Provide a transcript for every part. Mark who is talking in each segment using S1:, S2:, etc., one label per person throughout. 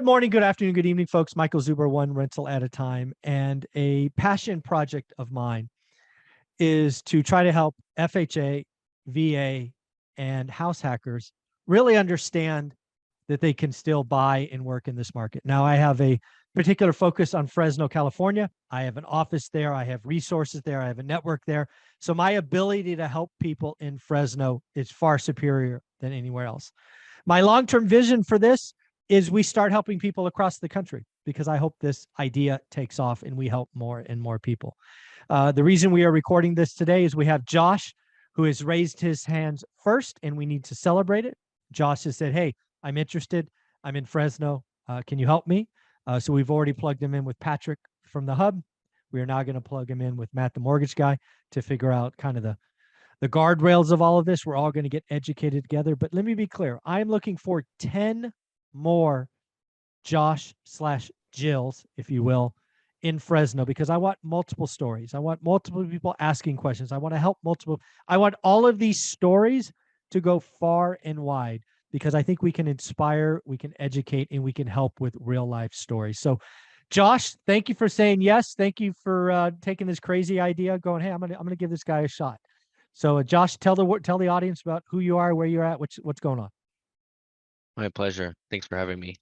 S1: Good morning, good afternoon, good evening, folks. Michael Zuber, one rental at a time. And a passion project of mine is to try to help FHA, VA, and house hackers really understand that they can still buy and work in this market. Now, I have a particular focus on Fresno, California. I have an office there. I have resources there. I have a network there. So my ability to help people in Fresno is far superior than anywhere else. My long-term vision for this is we start helping people across the country, because I hope this idea takes off and we help more and more people. The reason we are recording this today is we have Josh, who has raised his hands first, and we need to celebrate it. Josh has said, hey, I'm interested. I'm in Fresno. Can you help me? So we've already plugged him in with Patrick from the hub. We are now going to plug him in with Matt, the mortgage guy, to figure out kind of the guardrails of all of this. We're all going to get educated together. But let me be clear. I'm looking for 10 more Josh/Jills, if you will, in Fresno, because I want multiple stories. I want multiple people asking questions. I want to help multiple. I want all of these stories to go far and wide, because I think we can inspire, we can educate, and we can help with real life stories. So Josh, thank you for saying yes. Thank you for taking this crazy idea, going, hey, I'm gonna give this guy a shot. So Josh, tell the audience about who you are, where you're at, what's going on.
S2: My pleasure. Thanks for having me.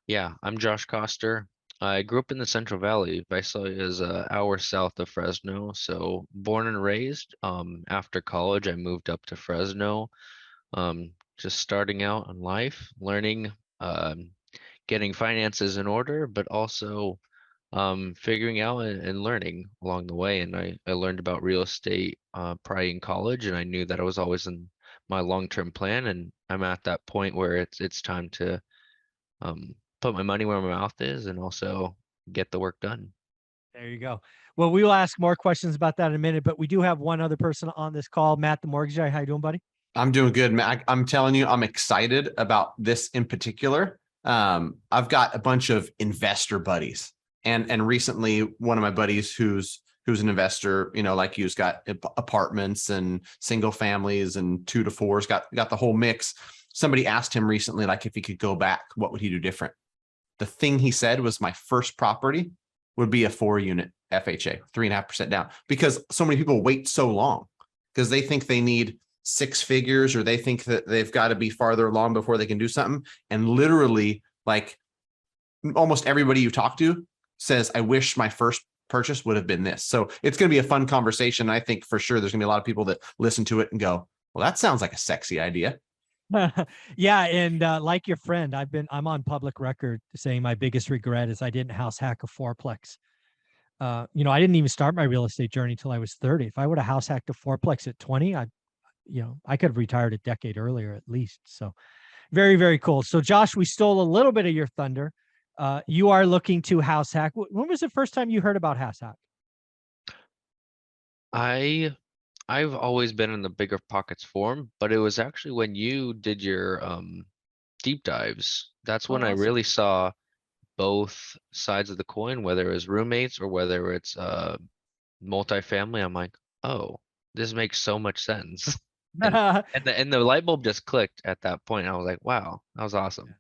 S2: Yeah, I'm Josh Koster. I grew up in the Central Valley. Visalia is an hour south of Fresno. So born and raised. After college, I moved up to Fresno. Just starting out in life, learning, getting finances in order, but also figuring out and learning along the way. And I learned about real estate probably in college, and I knew that I was always in my long-term plan. And I'm at that point where it's time to put my money where my mouth is and also get the work done.
S1: There you go. Well, we will ask more questions about that in a minute, but we do have one other person on this call, Matt, the mortgage guy. How you doing, buddy?
S3: I'm doing good, man. I'm telling you, I'm excited about this in particular. I've got a bunch of investor buddies, and recently one of my buddies who's an investor, like you's got apartments and single families and 2 to 4s, got the whole mix. Somebody asked him recently, like, if he could go back, what would he do different? The thing he said was, my first property would be a 4-unit FHA, 3.5% down, because so many people wait so long because they think they need 6 figures, or they think that they've got to be farther along before they can do something. And literally, like, almost everybody you talk to says, I wish my first purchase would have been this. So it's going to be a fun conversation. I think for sure there's going to be a lot of people that listen to it and go, well, that sounds like a sexy idea.
S1: Yeah, and like your friend, I'm on public record saying my biggest regret is I didn't house hack a 4-plex. I didn't even start my real estate journey until I was 30. If I would have house hacked a 4-plex at 20, I could have retired a decade earlier at least. So very, very cool. So Josh, we stole a little bit of your thunder. You are looking to house hack. When was the first time you heard about house hack?
S2: I've always been in the bigger pockets forum, but it was actually when you did your deep dives. That's when I
S1: Awesome.
S2: really saw both sides of the coin, whether it was roommates or whether it's multifamily. I'm like, oh, this makes so much sense. And the light bulb just clicked at that point. I was like, wow, that was awesome.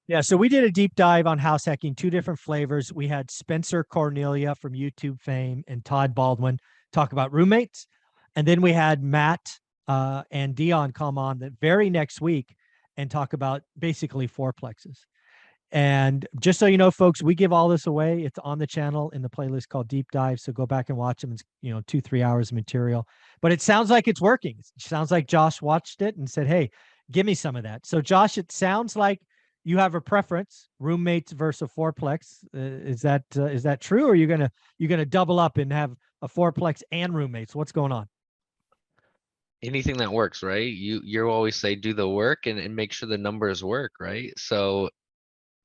S1: Yeah, so we did a deep dive on house hacking, 2 different flavors. We had Spencer Cornelia from YouTube fame and Todd Baldwin talk about roommates. And then we had Matt and Dion come on the very next week and talk about basically 4-plexes. And just so you know, folks, we give all this away. It's on the channel in the playlist called Deep Dive. So go back and watch them. It's 2-3 hours of material. But it sounds like it's working. It sounds like Josh watched it and said, hey, give me some of that. So Josh, it sounds like you have a preference, roommates versus a 4-plex. Is that true? Or are you gonna double up and have a 4-plex and roommates? What's going on?
S2: Anything that works, right? You always say do the work and make sure the numbers work, right? So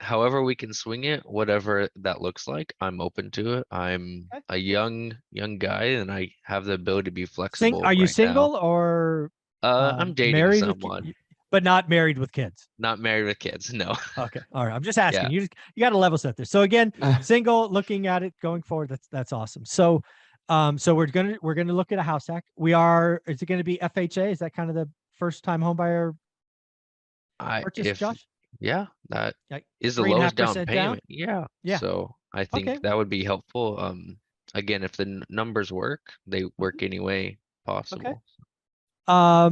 S2: however we can swing it, whatever that looks like, I'm open to it. I'm a young guy and I have the ability to be flexible.
S1: Are you
S2: right
S1: single
S2: now.
S1: or
S2: I'm dating
S1: married
S2: someone.
S1: but not married with kids?
S2: Not married with kids, no.
S1: Okay. All right. I'm just asking.
S2: Yeah.
S1: You got to level set this. So again, single, looking at it going forward. That's awesome. So so we're gonna look at a house hack. Is it gonna be FHA? Is that kind of the first time home buyer purchase, Josh?
S2: Yeah, that
S1: Like
S2: is the lowest down
S1: 3.5% down?
S2: payment. Yeah.
S1: Yeah.
S2: So I
S1: Okay.
S2: think that would be helpful. Again, if the numbers work, they work any way possible.
S1: All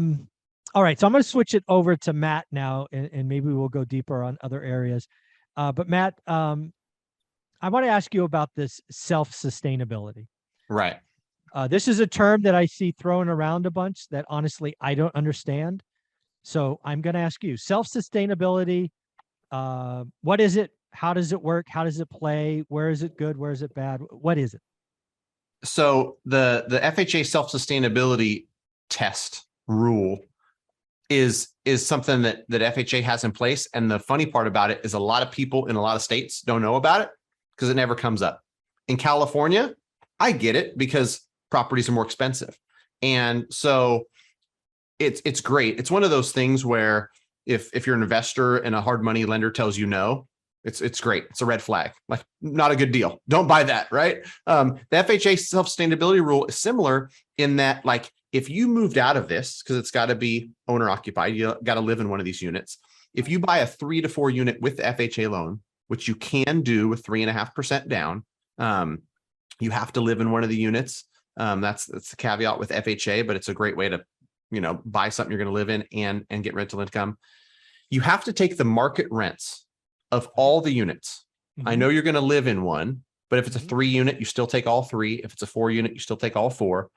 S1: right. So I'm going to switch it over to Matt now, and maybe we'll go deeper on other areas. But Matt, I want to ask you about this self-sustainability.
S3: Right.
S1: This is a term that I see thrown around a bunch that honestly I don't understand. So I'm going to ask you, self-sustainability, what is it? How does it work? How does it play? Where is it good? Where is it bad? What is it?
S3: So the FHA self-sustainability test rule is something that FHA has in place. And the funny part about it is a lot of people in a lot of states don't know about it because it never comes up. In California, I get it because properties are more expensive. And so it's great. It's one of those things where if you're an investor and a hard money lender tells you no, it's great. It's a red flag, like not a good deal. Don't buy that, right? The FHA self-sustainability rule is similar in that, like, if you moved out of this, because it's got to be owner occupied, you got to live in one of these units. If you buy a 3 to 4 unit with the FHA loan, which you can do with 3.5% down, you have to live in one of the units. That's the caveat with FHA, but it's a great way to, buy something you're going to live in and get rental income. You have to take the market rents of all the units. I know you're going to live in one, but if it's a 3 unit, you still take all 3. If it's a 4 unit, you still take all 4.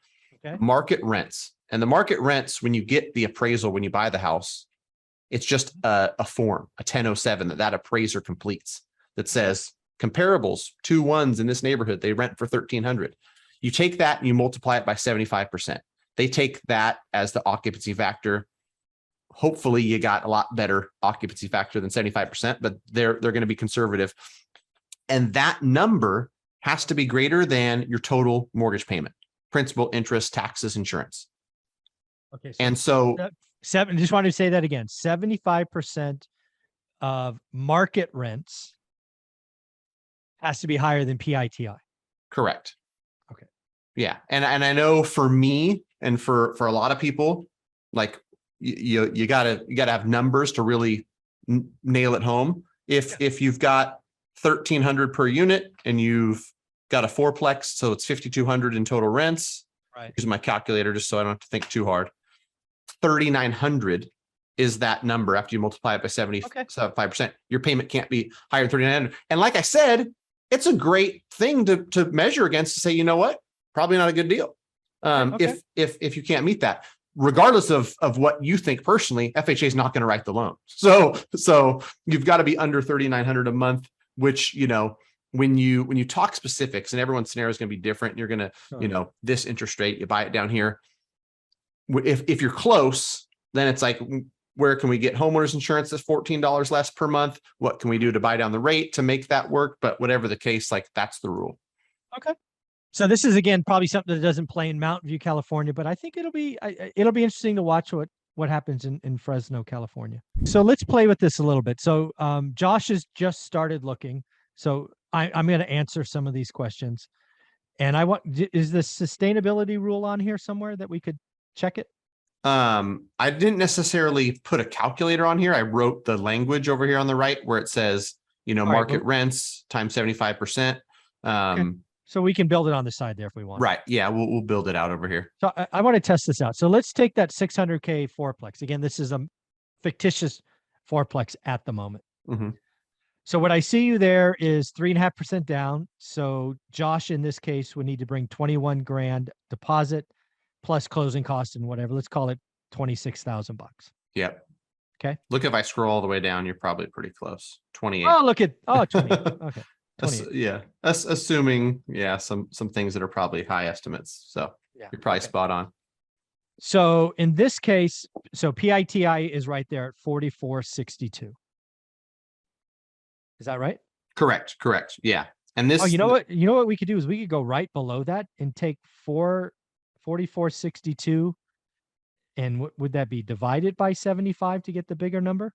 S1: Okay.
S3: Market rents. And the market rents, when you get the appraisal, when you buy the house, it's just a form, a 1007 that appraiser completes that says comparables, 2 ones in this neighborhood, they rent for $1,300. You take that and you multiply it by 75%. They take that as the occupancy factor. Hopefully you got a lot better occupancy factor than 75%, but they're going to be conservative. And that number has to be greater than your total mortgage payment, principal, interest, taxes, insurance.
S1: Okay. So
S3: And so
S1: just wanted to say that again, 75% of market rents has to be higher than PITI.
S3: correct.
S1: Okay.
S3: Yeah. And I know for me and for a lot of people, like you gotta have numbers to really nail it home. If you've got 1,300 per unit and you've got a 4-plex, so it's 5,200 in total rents.
S1: Right.
S3: Use my calculator just so I don't have to think too hard. 3,900 is that number after you multiply it by 75%. Your payment can't be higher than 3,900. And like I said, it's a great thing to measure against to say, you know what, probably not a good deal. If you can't meet that, regardless of what you think personally, FHA is not going to write the loan. So you've got to be under 3,900 a month, which, when you talk specifics, and everyone's scenario is going to be different, you're going to, this interest rate, you buy it down here. If you're close, then it's like, where can we get homeowners insurance that's $14 less per month? What can we do to buy down the rate to make that work? But whatever the case, like, that's the rule.
S1: Okay. So this is, again, probably something that doesn't play in Mountain View, California, but I think it'll be interesting to watch what happens in Fresno, California. So let's play with this a little bit. So Josh has just started looking. So I'm going to answer some of these questions. And is the sustainability rule on here somewhere that we could check it?
S3: I didn't necessarily put a calculator on here. I wrote the language over here on the right where it says, market rents times 75%.
S1: Okay. So we can build it on the side there if we want.
S3: Right. Yeah, we'll build it out over here.
S1: So I want to test this out. So let's take that 600K 4-plex. Again, this is a fictitious 4-plex at the moment. So what I see you there is 3.5% down. So Josh, in this case, would need to bring 21 grand deposit plus closing costs and whatever. Let's call it $26,000.
S3: Yep.
S1: Okay.
S3: Look, if I scroll all the way down, you're probably pretty close. 28.
S1: Oh, look at 28. Okay. 28.
S3: Yeah. Assuming, some things that are probably high estimates. So you're probably spot on.
S1: So in this case, PITI is right there at 4462. Is that right?
S3: Correct. Yeah. And this,
S1: you know what we could do is we could go right below that and take 4462. And what would that be, divided by 75 to get the bigger number?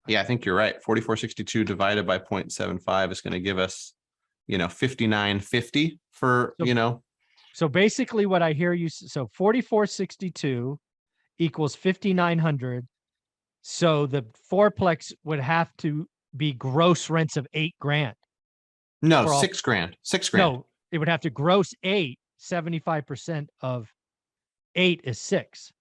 S3: Yeah, I think you're right. 4462 divided by 0.75 is going to give us, 5950 for,
S1: So basically what I hear you, so 4462 equals 5,900. So the fourplex would have to be gross rents of $8,000.
S3: No,
S1: For all-
S3: 6 grand, 6 grand.
S1: No, it would have to gross 8. 75% of 8 is 6.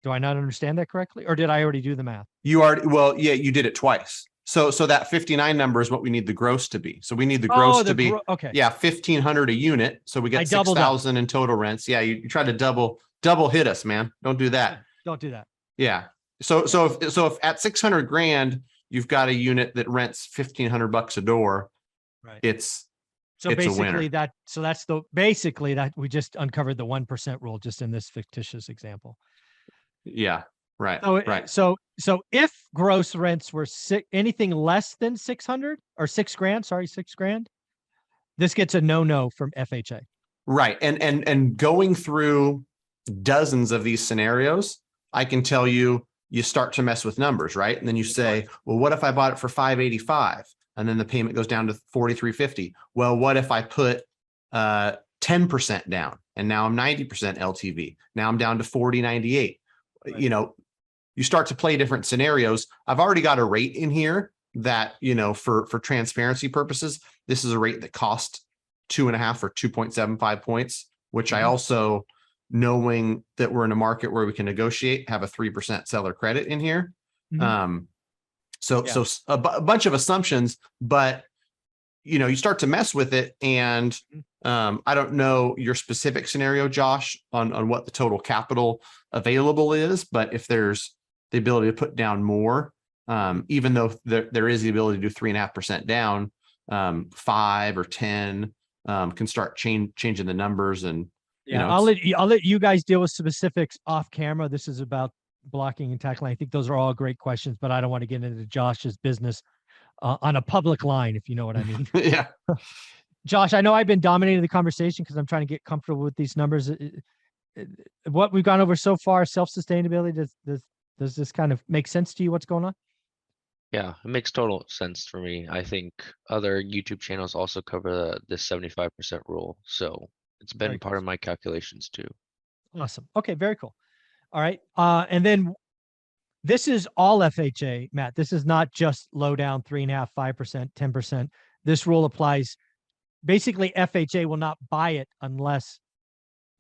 S1: Do I not understand that correctly? Or did I already do the math?
S3: You already, well, yeah, you did it twice. So that 59 number is what we need the gross to be. So we need the gross to be,
S1: okay.
S3: yeah, 1,500 a unit. So we
S1: I
S3: get
S1: doubled up.
S3: 6,000 in total rents. Yeah, you try to double hit us, man. Don't do that.
S1: Don't do that.
S3: Yeah. So if at 600 grand, you've got a unit that rents $1,500 a door,
S1: Right.
S3: it's
S1: So
S3: a
S1: basically
S3: winner.
S1: basically that we just uncovered the 1% rule just in this fictitious example.
S3: Yeah. Right.
S1: So,
S3: Right.
S1: so if gross rents were anything less than 600 or $6,000, this gets a no from FHA.
S3: Right. And going through dozens of these scenarios, I can tell you, you start to mess with numbers, right? And then you say, well, what if I bought it for 585 and then the payment goes down to 4,350? Well, what if I put 10% down and now I'm 90% LTV? Now I'm down to 4098.
S1: Right.
S3: You know, you start to play different scenarios. I've already got a rate in here that, you know, for transparency purposes, this is a rate that cost 2.5 or 2.75 points, which I also, knowing that we're in a market where we can negotiate, have a 3% seller credit in here. So a bunch of assumptions, but you know, you start to mess with it, and I don't know your specific scenario, Josh, on what the total capital available is, but if there's the ability to put down more, even though there is the ability to do 3.5% down, 5 or 10 can start changing the numbers. And
S1: yeah,
S3: you know,
S1: I'll let you guys deal with specifics off camera. This is about blocking and tackling. I think those are all great questions, but I don't want to get into Josh's business on a public line, if you know what I mean.
S3: Yeah.
S1: Josh, I know I've been dominating the conversation because I'm trying to get comfortable with these numbers. What we've gone over so far, self-sustainability, does this kind of make sense to you? What's going on?
S2: Yeah, it makes total sense for me. I think other YouTube channels also cover this 75% rule. So it's been
S1: Very
S2: part
S1: cool.
S2: of my calculations too.
S1: Awesome. Okay, very cool. All right. And then this is all FHA, Matt. This is not just low down 3.5%, 5%, 10%. This rule applies. Basically, FHA will not buy it unless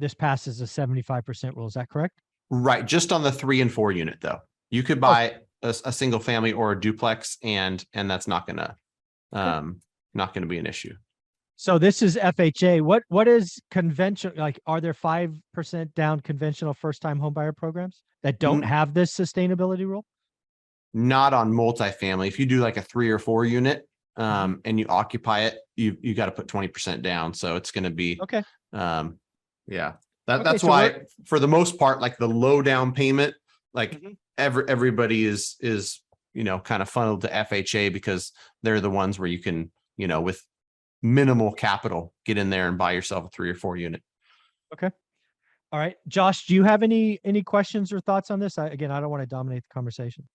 S1: this passes a 75% rule. Is that correct?
S3: Right. Just on the 3 and 4 unit, though. You could buy a single family or a duplex, and that's not gonna be an issue.
S1: So this is FHA. What is conventional? Like, are there 5% down conventional first-time homebuyer programs that don't have this sustainability rule?
S3: Not on multifamily. If you do like a 3 or 4 unit, and you occupy it, you got to put 20% down. So it's going to be
S1: okay.
S3: Yeah. That's so why, for the most part, like the low down payment, like everybody is, you know, kind of funneled to FHA because they're the ones where you can, you know, with minimal capital, get in there and buy yourself a 3 or 4 unit.
S1: Okay. All right. Josh, do you have any questions or thoughts on this? Again, I don't want to dominate the conversation.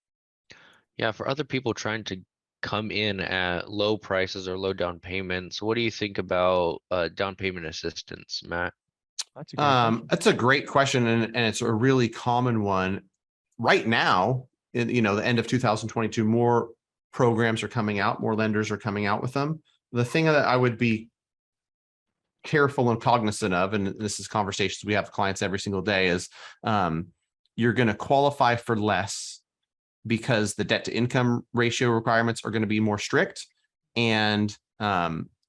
S2: Yeah, for other people trying to come in at low prices or low down payments, what do you think about down payment assistance, Matt?
S3: That's a great question, and it's a really common one right now. In, you know, the end of 2022, more programs are coming out, more lenders are coming out with them. The thing that I would be careful and cognizant of, and this is conversations we have with clients every single day, is you're going to qualify for less because the debt to income ratio requirements are going to be more strict, and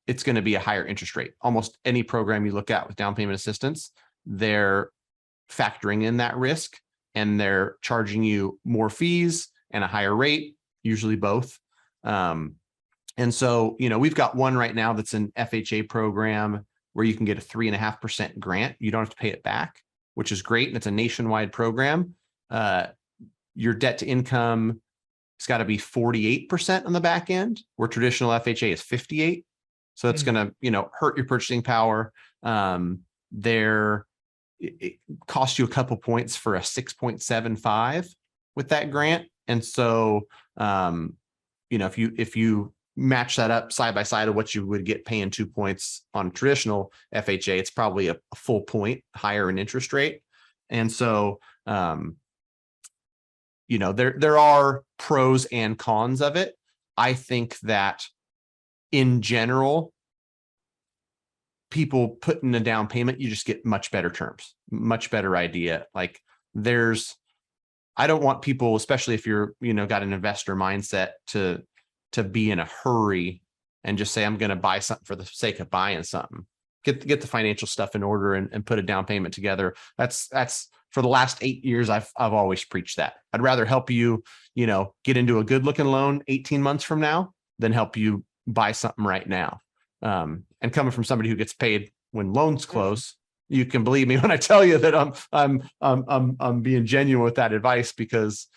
S3: it's going to be a higher interest rate. Almost any program you look at with down payment assistance, they're factoring in that risk, and they're charging you more fees and a higher rate, usually both. And so, you know, we've got one right now that's an FHA program where you can get a 3.5% grant. You don't have to pay it back, which is great. And it's a nationwide program. Your debt to income, it's got to be 48% on the back end, where traditional FHA is 58. So it's going to, you know, hurt your purchasing power. It costs you a couple points for a 6.75 with that grant. And so, you know, if you match that up side by side of what you would get paying 2 points on traditional FHA, it's probably a full point higher in interest rate. And so, you there are pros and cons of it. I think that in general, people put in a down payment, you just get much better terms, much better idea. Like I don't want people, especially if you're, got an investor mindset, to be in a hurry and just say, I'm going to buy something for the sake of buying something. Get the financial stuff in order and put a down payment together. That's for the last 8 years, I've always preached that. I'd rather help you, get into a good looking loan 18 months from now than help you buy something right now. And coming from somebody who gets paid when loans close, you can believe me when I tell you that I'm being genuine with that advice, because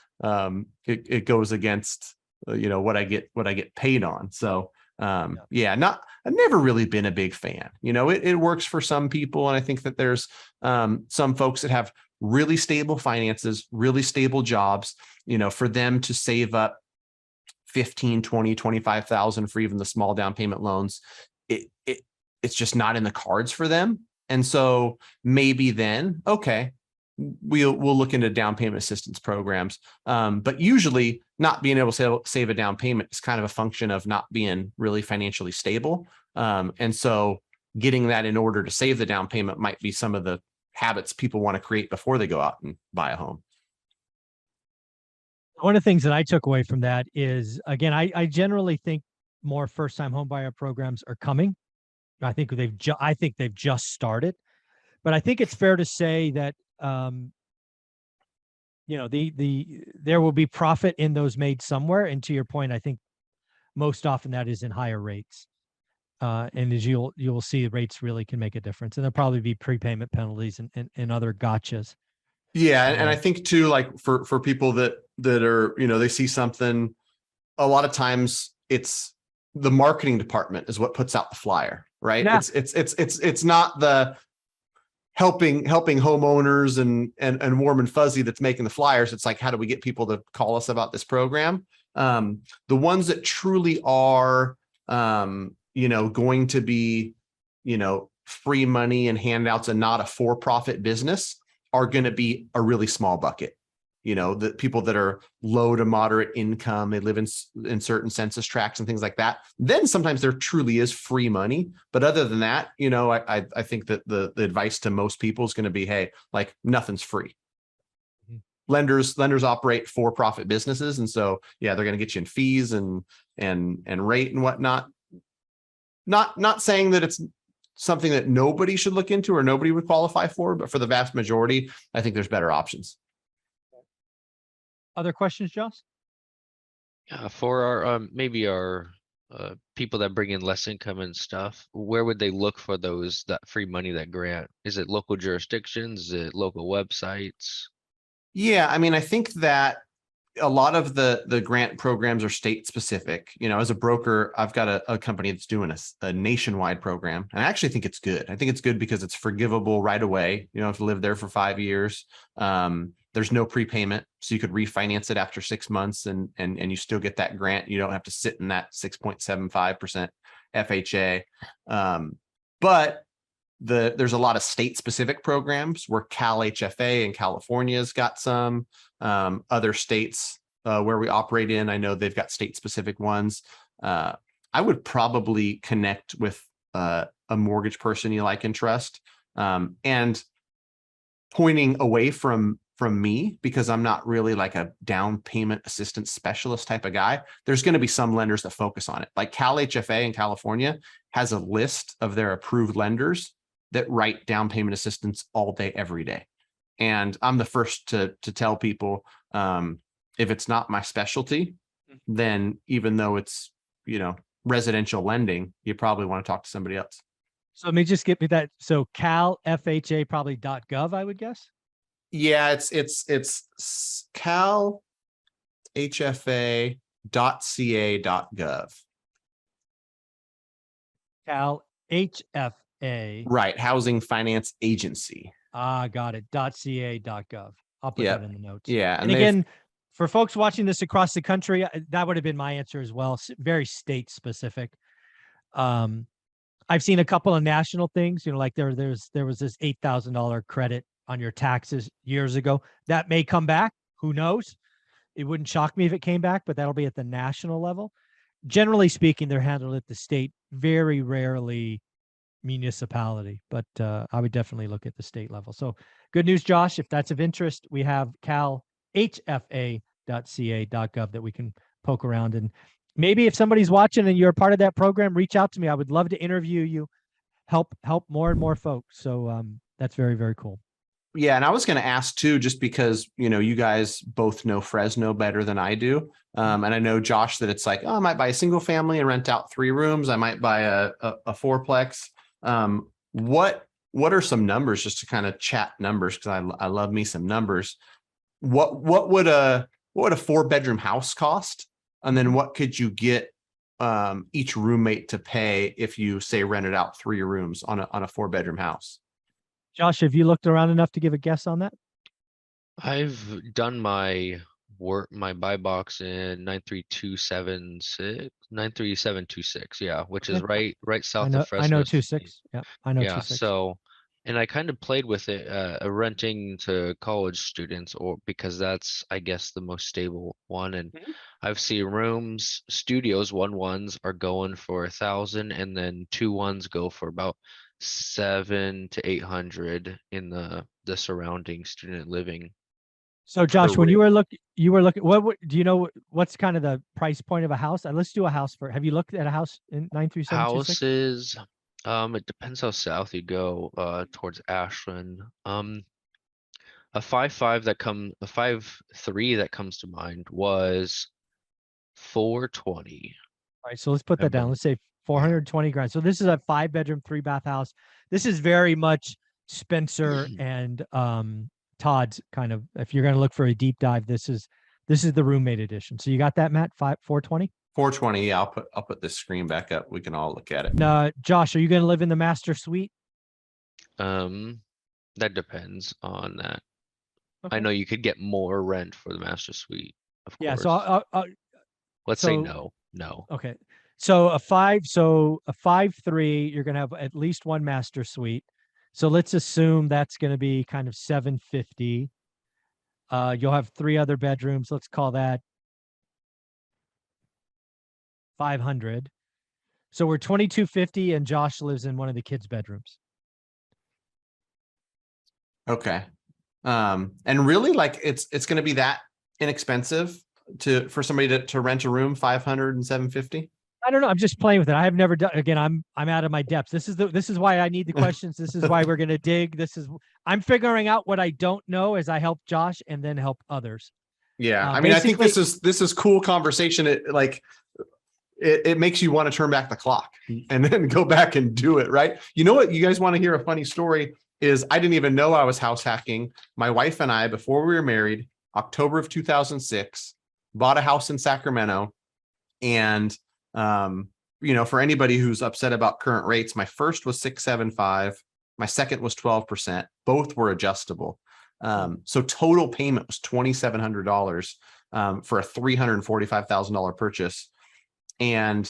S3: it goes against what I get paid on. So I've never really been a big fan. It works for some people, and I think that there's some folks that have really stable finances, really stable jobs. For them to save up 15, 20, 25,000 for even the small down payment loans, it's just not in the cards for them. And so maybe then, okay, we'll look into down payment assistance programs. But usually not being able to save a down payment is kind of a function of not being really financially stable. And so getting that in order to save the down payment might be some of the habits people want to create before they go out and buy a home.
S1: One of the things that I took away from that is, again, I generally think more first-time home buyer programs are coming. I think they've just started, but I think it's fair to say that there will be profit in those made somewhere. And to your point, I think most often that is in higher rates. And as you will see, rates really can make a difference, and there'll probably be prepayment penalties and other gotchas.
S3: Yeah, and I think too, like for people that are, they see something, a lot of times it's the marketing department is what puts out the flyer, right?
S1: Yeah.
S3: It's not the helping homeowners and warm and fuzzy that's making the flyers. It's like, how do we get people to call us about this program? The ones that truly are, going to be, free money and handouts and not a for-profit business are going to be a really small bucket. The people that are low to moderate income, they live in certain census tracts and things like that. Then sometimes there truly is free money. But other than that, I think that the advice to most people is going to be, hey, like, nothing's free. Lenders operate for-profit businesses. And so, yeah, they're going to get you in fees and rate and whatnot. Not saying that it's something that nobody should look into or nobody would qualify for, but for the vast majority, I think there's better options.
S1: Other questions, Josh?
S2: Yeah, for our maybe our people that bring in less income and stuff, where would they look for that free money, that grant? Is it local jurisdictions? Is it local websites?
S3: Yeah, I mean, I think that a lot of the grant programs are state specific. As a broker, I've got a company that's doing a nationwide program, and I actually think it's good. I think it's good because it's forgivable right away. You don't have to live there for 5 years. There's no prepayment, so you could refinance it after 6 months, and you still get that grant. You don't have to sit in that 6.75% FHA. But there's a lot of state specific programs where CalHFA in California's got some. Other states where we operate in, I know they've got state specific ones. I would probably connect with a mortgage person you like and trust, and pointing away from me, because I'm not really like a down payment assistance specialist type of guy. There's going to be some lenders that focus on it. Like CalHFA in California has a list of their approved lenders that write down payment assistance all day, every day. And I'm the first to tell people, if it's not my specialty, then even though it's, residential lending, you probably want to talk to somebody else.
S1: So let me just get me that. So CalFHA probably .gov, I would guess. Yeah,
S3: it's CalHFA.ca.gov.
S1: CalHFA.
S3: Right. Housing Finance Agency.
S1: Got it. .ca.gov. I'll put that in the notes.
S3: Yeah.
S1: And again, for folks watching this across the country, that would have been my answer as well. Very state specific. I've seen a couple of national things, like there was this $8,000 credit on your taxes years ago. That may come back. Who knows? It wouldn't shock me if it came back, but that'll be at the national level. Generally speaking, they're handled at the state, very rarely municipality, but I would definitely look at the state level. So good news, Josh. If that's of interest, we have calhfa.ca.gov that we can poke around. And maybe if somebody's watching and you're a part of that program, reach out to me. I would love to interview you, help more and more folks. So that's very, very cool.
S3: Yeah, and I was going to ask too, just because, you know, you guys both know Fresno better than I do. And I know, Josh, that it's like, oh, I might buy a single family and rent out 3 rooms. I might buy a fourplex. What are some numbers, just to kind of chat numbers? Because I love me some numbers. What would a 4-bedroom house cost? And then what could you get each roommate to pay if you say rented out 3 rooms on a 4-bedroom house?
S1: Josh, have you looked around enough to give a guess on that?
S2: I've done my buy box in 93726, yeah, which is right south of Fresno.
S1: I know 26. Yeah, I know
S2: Yeah,
S1: 26.
S2: so, and I kind of played with it, renting to college students, or because that's, I guess, the most stable one. And I've seen rooms, studios, 1-1s are going for 1,000, and then 2-1s go for about 700 to 800 in the surrounding student living.
S1: So Josh, when
S2: room.
S1: you were looking, do you know what's kind of the price point of a house? Let's do a house for, have you looked at a house in 93726?
S2: Houses, it depends how south you go, towards Ashland. A 5.3 that comes to mind was 420.
S1: All right, so let's put
S2: I
S1: that down.
S2: believe.
S1: Let's say 420 grand. So this is a 5-bedroom, 3-bath house. This is very much Spencer and Todd's kind of, if you're going to look for a deep dive, this is the roommate edition. So you got that, Matt? 420?
S3: 420. Yeah, I'll put this screen back up. We can all look at it.
S1: Now, Josh, are you going to live in the master suite?
S2: That depends on that.
S1: Okay.
S2: I know you could get more rent for the master suite, of
S1: Yeah,
S2: course.
S1: so
S2: Let's say no.
S1: Okay. So a 5.3, you're going to have at least one master suite. So let's assume that's going to be kind of 750. You'll have 3 other bedrooms. Let's call that 500. So we're 2250, and Josh lives in one of the kids' bedrooms.
S3: Okay. And really, like, it's going to be that inexpensive for somebody to rent a room, 500 and 750?
S1: I don't know. I'm just playing with it. I have never done. Again, I'm out of my depths. This is why I need the questions. This is why we're gonna dig. I'm figuring out what I don't know as I help Josh and then help others.
S3: Yeah, I mean, I think this is cool conversation. It makes you want to turn back the clock and then go back and do it, right? You know what? You guys want to hear a funny story? Is I didn't even know I was house hacking. My wife and I, before we were married, October of 2006, bought a house in Sacramento, and you know, for anybody who's upset about current rates, my first was 6.75, my second was 12%. Both were adjustable. So total payment was $2,700 for a $345,000 purchase. And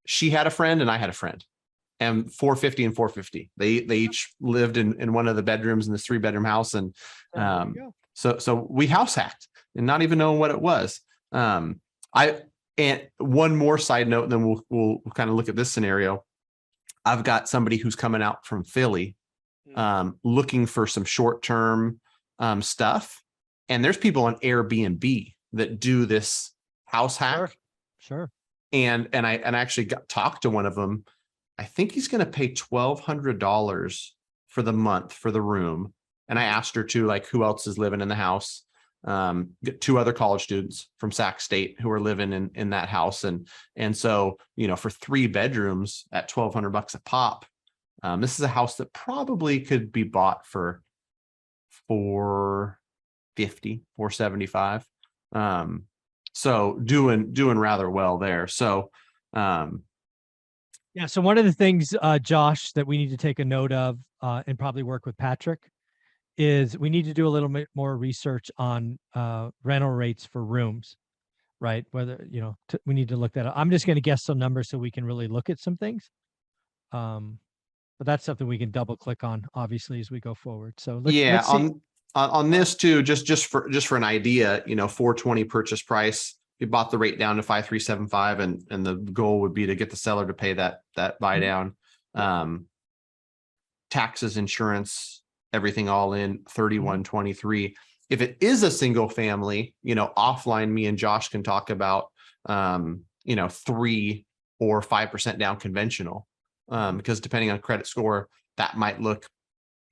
S3: she had a friend and I had a friend, and 450 and 450. They each lived in one of the bedrooms in this 3-bedroom house. And so we house hacked and not even knowing what it was. And one more side note, and then we'll kind of look at this scenario. I've got somebody who's coming out from Philly, looking for some short-term stuff. And there's people on Airbnb that do this house hack.
S1: Sure.
S3: And I actually talked to one of them. I think he's going to pay $1,200 for the month for the room. And I asked her to, like, who else is living in the house. Get 2 other college students from Sac State who are living in that house. And so, you know, for 3 bedrooms at $1,200 a pop, this is a house that probably could be bought for $450, $475. So doing rather well there. So,
S1: yeah. So one of the things, Josh, that we need to take a note of, and probably work with Patrick, is we need to do a little bit more research on rental rates for rooms, right? Whether, you know, we need to look that up. I'm just going to guess some numbers so we can really look at some things. But that's something we can double click on, obviously, as we go forward. So let's see.
S3: On this too, just for an idea, 420 purchase price. We bought the rate down to 5375, and the goal would be to get the seller to pay that buy down. Taxes, insurance, everything all in 3123. If it is a single family, offline, me and Josh can talk about 3 or 5% down conventional, because depending on credit score, that might look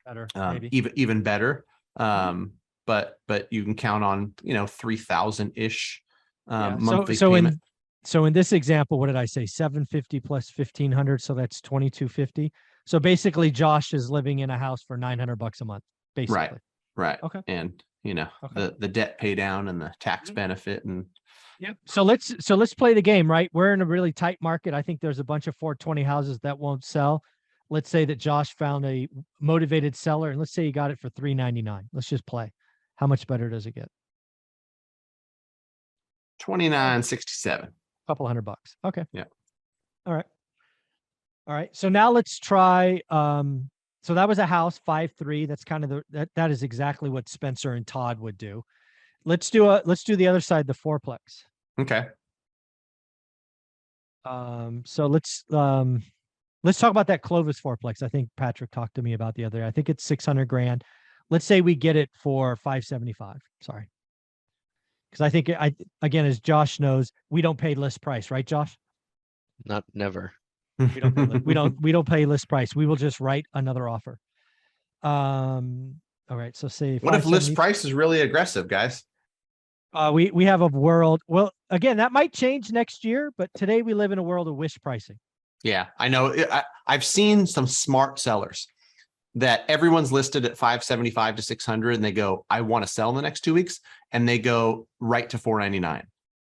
S1: better, maybe
S3: even better. But you can count on 3,000 ish monthly payment.
S1: So in this example, what did I say? 750 plus 1,500, so that's 2,250. So basically, Josh is living in a house for $900 a month, basically.
S3: Right.
S1: Okay.
S3: And the debt pay down and the tax benefit and.
S1: Yep. So let's play the game, right? We're in a really tight market. I think there's a bunch of 420 houses that won't sell. Let's say that Josh found a motivated seller, and let's say he got it for $399. Let's just play. How much better does it get?
S3: $2,967.
S1: Couple $100. Okay.
S3: Yeah.
S1: All right. So now let's try. So that was a house 5.3. That's kind of that is exactly what Spencer and Todd would do. Let's do the other side, the fourplex.
S3: Okay.
S1: So let's talk about that Clovis fourplex. I think Patrick talked to me about the other day. I think it's 600 grand. Let's say we get it for 575. Sorry. Because I think again, as Josh knows, we don't pay list price, right, Josh?
S2: Never.
S1: We don't pay list price. We will just write another offer. All right. So say
S3: what if list price is really aggressive, guys?
S1: We have a world. Well, again, that might change next year, but today we live in a world of wish pricing.
S3: Yeah, I know. I've seen some smart sellers that everyone's listed at 575 to 600, and they go, I want to sell in the next 2 weeks, and they go right to 499.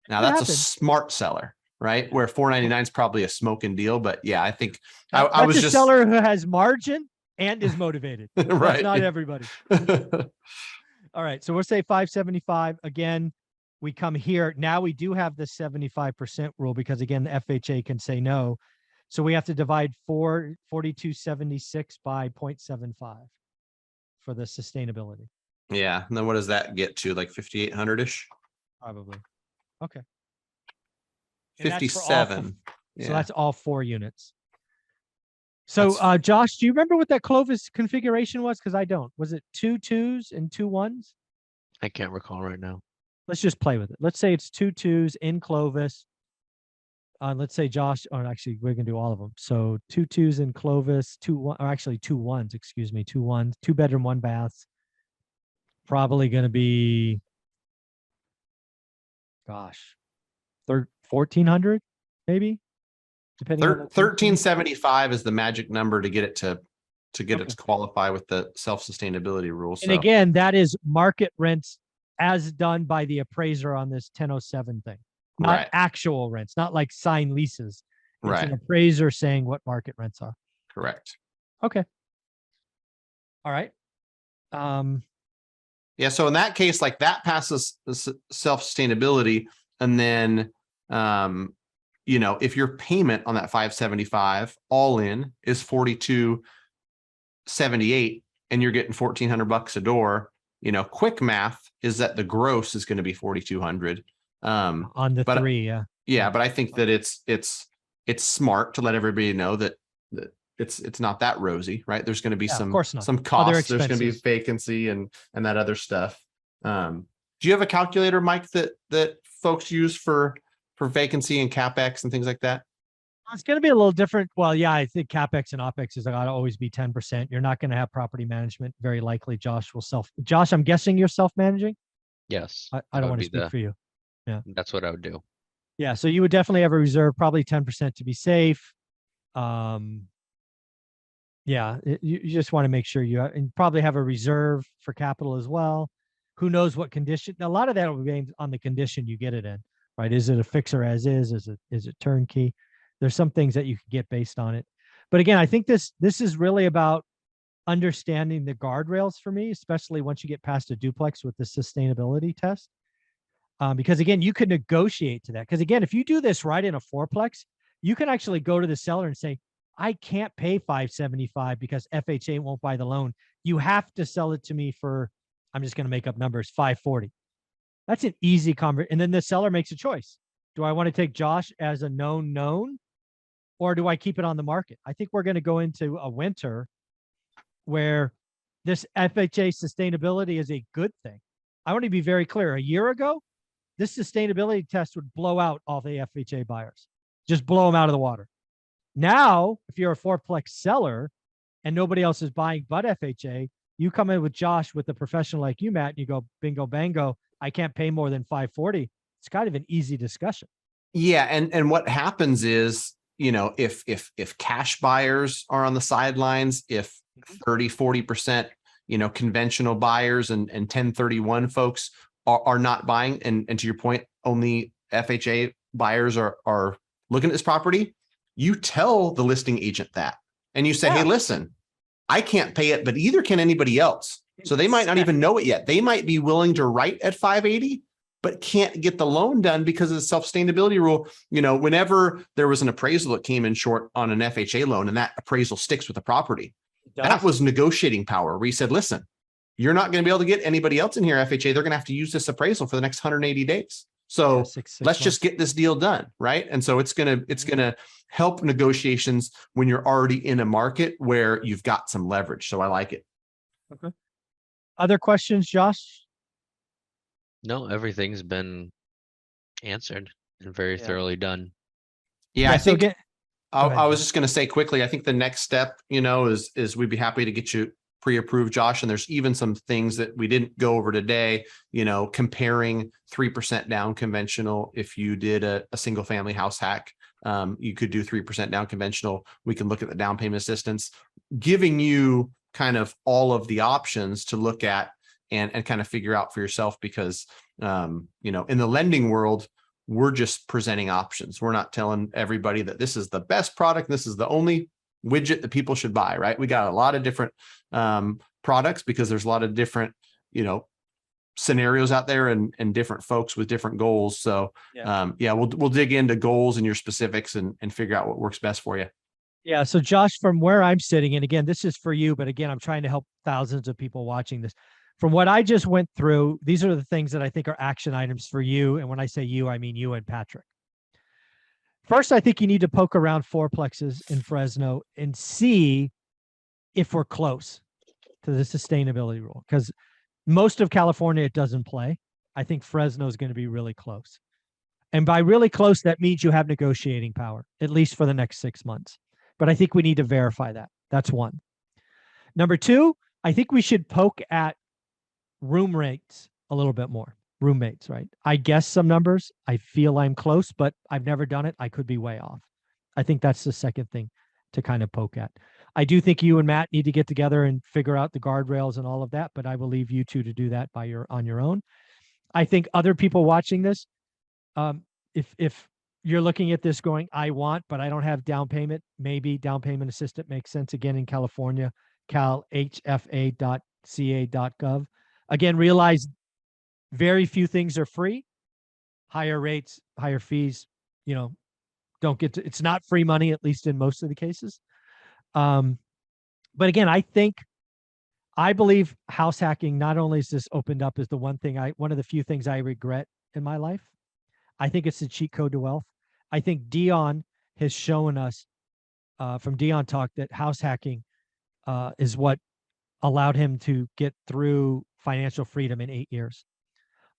S3: Now that's a smart seller, right? Where 499 is probably a smoking deal, but yeah, I think I was just
S1: seller who has margin and is motivated.
S3: Right?
S1: That's not everybody. All right, so we'll say 575 again. We come here now. We do have the 75% rule because again, the FHA can say no. So we have to divide 4276 by 0.75 for the sustainability.
S3: Yeah. And then what does that get to? Like 5,800 ish?
S1: Probably. Okay.
S3: 57.
S1: So that's all 4 units. So Josh, do you remember what that Clovis configuration was? Because I don't. Was it 2 2s and 2 1s?
S2: I can't recall right now.
S1: Let's just play with it. Let's say it's 2 2s in Clovis. Let's say Josh, or actually we're gonna do all of them. So 2 2s in Clovis, 2 1s, excuse me, 2 1s, 2 bedroom, 1 bath. Probably gonna be, gosh, 1,400 maybe, depending on
S3: 1375 is the magic number to get it to it to qualify with the self-sustainability rules.
S1: And again, that is market rents as done by the appraiser on this 1007 thing. Not actual rents, not like signed leases. It's an appraiser saying what market rents are.
S3: Correct.
S1: Okay. All right.
S3: Yeah. So in that case, like that passes self-sustainability. And then, if your payment on that 575 all in is 4278 and you're getting $1,400 a door, quick math is that the gross is going to be 4,200.
S1: On the 3, yeah.
S3: Yeah, but I think that it's smart to let everybody know that it's not that rosy, right? There's going to be some costs. There's going to be vacancy and that other stuff. Do you have a calculator, Mike, that folks use for vacancy and CapEx and things like that?
S1: It's going to be a little different. Well, yeah, I think CapEx and OpEx is going to always be 10%. You're not going to have property management. Very likely Josh, I'm guessing you're self-managing?
S2: Yes.
S1: I don't want to speak for you. Yeah.
S2: That's what I would do.
S1: Yeah. So you would definitely have a reserve, probably 10% to be safe. Yeah. You just want to make sure and probably have a reserve for capital as well. Who knows what condition? A lot of that will be on the condition you get it in, right? Is it a fixer as is? Is it turnkey? There's some things that you can get based on it. But again, I think this is really about understanding the guardrails for me, especially once you get past a duplex with the sustainability test. Because again, you could negotiate to that. Because again, if you do this right in a fourplex, you can actually go to the seller and say, I can't pay 575 because FHA won't buy the loan. You have to sell it to me for, I'm just going to make up numbers, 540. That's an easy convert. And then the seller makes a choice. Do I want to take Josh as a known, or do I keep it on the market? I think we're going to go into a winter where this FHA sustainability is a good thing. I want to be very clear. A year ago, this sustainability test would blow out all the FHA buyers, just blow them out of the water. Now, if you're a fourplex seller and nobody else is buying but FHA, you come in with Josh, with a professional like you, Matt, and you go, bingo, bango, I can't pay more than 540. It's kind of an easy discussion.
S3: Yeah. And what happens is, you know, if cash buyers are on the sidelines, if 30, 40%, you know, conventional buyers and 1031 folks are not buying, and to your point, only FHA buyers are looking at this property, you tell the listing agent that, and you say, hey, listen, I can't pay it, but either can anybody else. So they might not even know it yet. They might be willing to write at 580, but can't get the loan done because of the self-sustainability rule. You know, whenever there was an appraisal that came in short on an FHA loan and that appraisal sticks with the property, that was negotiating power. We said, listen, you're not going to be able to get anybody else in here, FHA. They're going to have to use this appraisal for the next 180 days. So let's just get this deal done. Right. And so it's going to help negotiations when you're already in a market where you've got some leverage. So I like it.
S1: Okay. Other questions, Josh?
S2: No, everything's been answered and very thoroughly done.
S3: Yeah, I think
S1: I
S3: was just going to say quickly, I think the next step, you know, is we'd be happy to get you pre-approved, Josh. And there's even some things that we didn't go over today, you know, comparing 3% down conventional. If you did a single family house hack, you could do 3% down conventional. We can look at the down payment assistance, giving you kind of all of the options to look at and kind of figure out for yourself, because, you know, in the lending world, we're just presenting options. We're not telling everybody that this is the best product. This is the only widget that people should buy, right? We got a lot of different products because there's a lot of different, you know, scenarios out there and different folks with different goals. So we'll dig into goals and your specifics and figure out what works best for you.
S1: Yeah. So Josh, from where I'm sitting, and again, this is for you, but again, I'm trying to help thousands of people watching this. From what I just went through, these are the things that I think are action items for you. And when I say you, I mean you and Patrick. First, I think you need to poke around fourplexes in Fresno and see if we're close to the sustainability rule, because most of California, it doesn't play. I think Fresno is going to be really close. And by really close, that means you have negotiating power, at least for the next 6 months. But I think we need to verify that. That's one. Number two, I think we should poke at room rates a little bit more. Roommates, right? I guess some numbers. I feel I'm close, but I've never done it. I could be way off. I think that's the second thing to kind of poke at. I do think you and Matt need to get together and figure out the guardrails and all of that, but I will leave you two to do that on your own. I think other people watching this, if you're looking at this going, I want, but I don't have down payment, maybe down payment assistant makes sense. Again, in California, CalHFA.ca.gov. Again, realize very few things are free. Higher rates, higher fees, you know, don't get to, it's not free money, at least in most of the cases. But again, I believe house hacking, not only is this opened up as one of the few things I regret in my life. I think it's the cheat code to wealth. I think Dion has shown us from Dion Talk that house hacking is what allowed him to get through financial freedom in 8 years.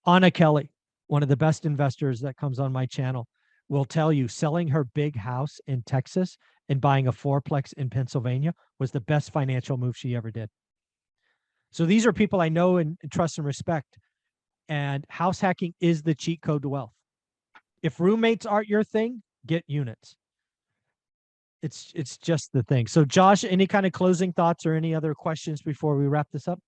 S1: Anna Kelly, one of the best investors that comes on my channel, will tell you selling her big house in Texas and buying a fourplex in Pennsylvania was the best financial move she ever did. So these are people I know and trust and respect. And house hacking is the cheat code to wealth. If roommates aren't your thing, get units. It's just the thing. So Josh, any kind of closing thoughts or any other questions before we wrap this up?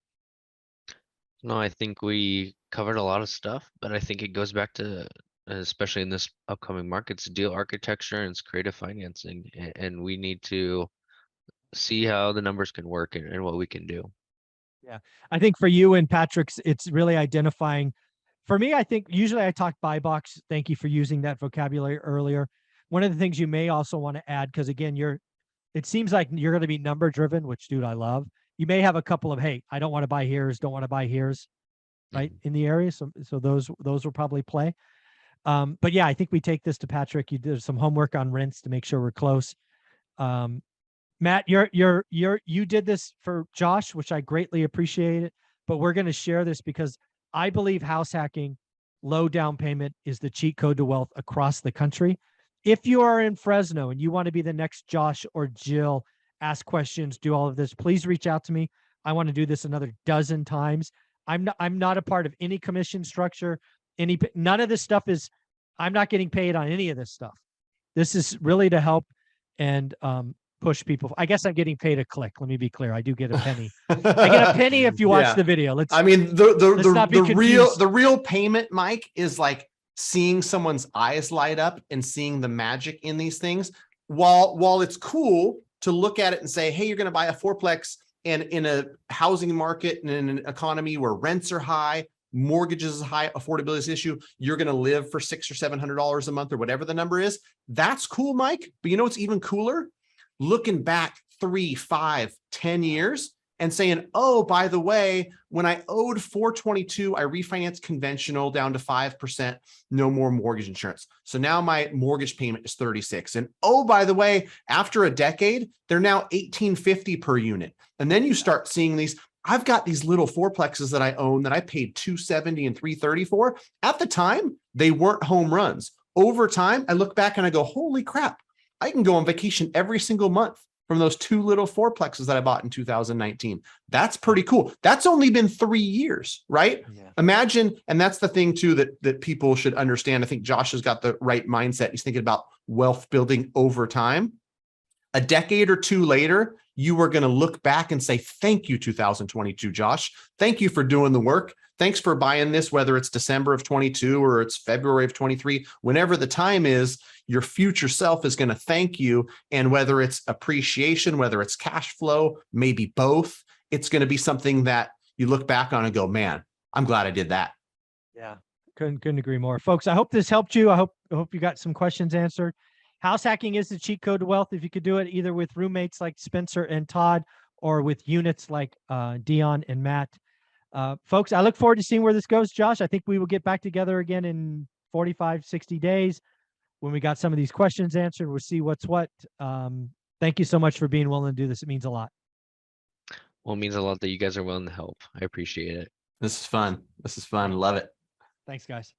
S2: No, I think we covered a lot of stuff, but I think it goes back to, especially in this upcoming market, it's deal architecture and it's creative financing. And we need to see how the numbers can work and what we can do.
S1: Yeah. I think for you and Patrick's, it's really identifying. For me, I think usually I talk buy box. Thank you for using that vocabulary earlier. One of the things you may also want to add, because again, it seems like you're going to be number driven, which, dude, I love. You may have a couple of, hey, I don't want to buy here's, don't want to buy here's. right, in the area. So those will probably play. But yeah, I think we take this to Patrick. You did some homework on rents to make sure we're close. Matt, you did this for Josh, which I greatly appreciate it, but we're going to share this because I believe house hacking, low down payment is the cheat code to wealth across the country. If you are in Fresno and you want to be the next Josh or Jill, ask questions, do all of this, please reach out to me. I want to do this another dozen times. I'm not a part of any commission structure. None of this stuff is, I'm not getting paid on any of this stuff. This is really to help and push people. I guess I'm getting paid a click. Let me be clear. I do get a penny. I get a penny if you watch the video.
S3: I mean, the real payment, Mike, is like seeing someone's eyes light up and seeing the magic in these things. While it's cool to look at it and say, hey, you're going to buy a fourplex, and in a housing market and in an economy where rents are high, mortgages is high, affordability is an issue, you're going to live for $600 or $700 a month or whatever the number is. That's cool, Mike. But you know what's even cooler? Looking back 3, 5, 10 years and saying, oh, by the way, when I owed $422, I refinanced conventional down to 5%, no more mortgage insurance. So now my mortgage payment is $36. And oh, by the way, after a decade, they're now $1,850 per unit. And then you start seeing these. I've got these little fourplexes that I own that I paid $270 and $330 for. At the time, they weren't home runs. Over time, I look back and I go, holy crap, I can go on vacation every single month from those 2 little fourplexes that I bought in 2019. That's pretty cool. That's only been 3 years, right? Yeah. Imagine, and that's the thing too that people should understand. I think Josh has got the right mindset. He's thinking about wealth building over time. A decade or 2 later, you are going to look back and say, thank you, 2022, Josh. Thank you for doing the work. Thanks for buying this, whether it's December of 22 or it's February of 23, whenever the time is, your future self is going to thank you. And whether it's appreciation, whether it's cash flow, maybe both, it's going to be something that you look back on and go, man, I'm glad I did that.
S1: Yeah, couldn't agree more. Folks, I hope this helped you. I hope you got some questions answered. House hacking is the cheat code to wealth. If you could do it either with roommates like Spencer and Todd or with units like Dion and Matt. Folks, I look forward to seeing where this goes. Josh, I think we will get back together again in 45, 60 days when we got some of these questions answered. We'll see what's what. Thank you so much for being willing to do this. It means a lot.
S2: Well, it means a lot that you guys are willing to help. I appreciate it.
S3: This is fun. Love it.
S1: Thanks, guys.